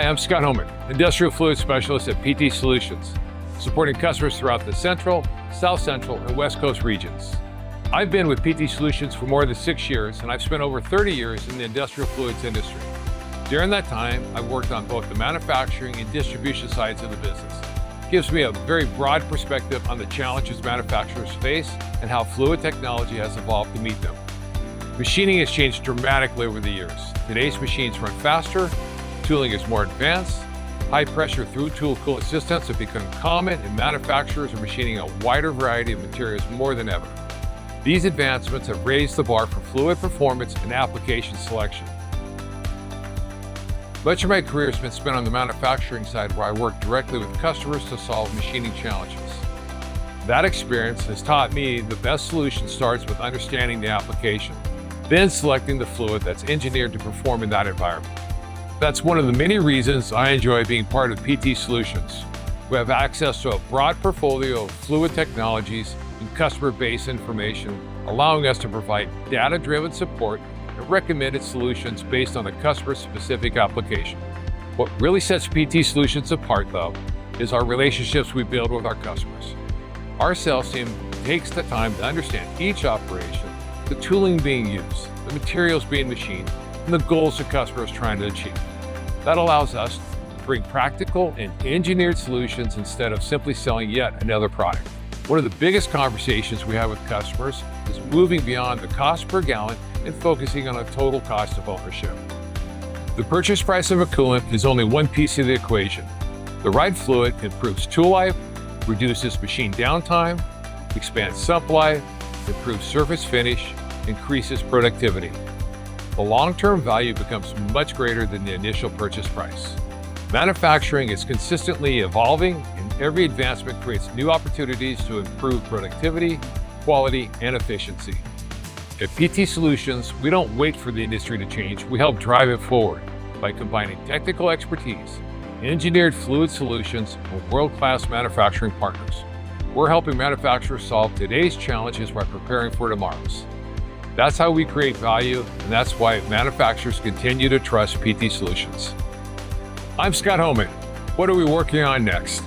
I'm Scott Homan, Industrial Fluid Specialist at PT Solutions, supporting customers throughout the Central, South Central, and West Coast regions. I've been with PT Solutions for more than 6 years, and I've spent over 30 years in the industrial fluids industry. During that time, I've worked on both the manufacturing and distribution sides of the business. It gives me a very broad perspective on the challenges manufacturers face and how fluid technology has evolved to meet them. Machining has changed dramatically over the years. Today's machines run faster, tooling is more advanced, high-pressure through-tool coolant systems have become common, and manufacturers are machining a wider variety of materials more than ever. These advancements have raised the bar for fluid performance and application selection. Much of my career has been spent on the manufacturing side, where I work directly with customers to solve machining challenges. That experience has taught me the best solution starts with understanding the application, then selecting the fluid that's engineered to perform in that environment. That's one of the many reasons I enjoy being part of PT Solutions. We have access to a broad portfolio of fluid technologies and customer-based information, allowing us to provide data-driven support and recommended solutions based on the customer-specific application. What really sets PT Solutions apart, though, is our relationships we build with our customers. Our sales team takes the time to understand each operation, the tooling being used, the materials being machined, and the goals the customer is trying to achieve. That allows us to bring practical and engineered solutions instead of simply selling yet another product. One of the biggest conversations we have with customers is moving beyond the cost per gallon and focusing on a total cost of ownership. The purchase price of a coolant is only one piece of the equation. The right fluid improves tool life, reduces machine downtime, expands sump life, improves surface finish, increases productivity. The long-term value becomes much greater than the initial purchase price. Manufacturing is consistently evolving, and every advancement creates new opportunities to improve productivity, quality, and efficiency. At PT Solutions, we don't wait for the industry to change, we help drive it forward by combining technical expertise, engineered fluid solutions, and world-class manufacturing partners. We're helping manufacturers solve today's challenges while preparing for tomorrow's. That's how we create value, and that's why manufacturers continue to trust PT Solutions. I'm Scott Homan. What are we working on next?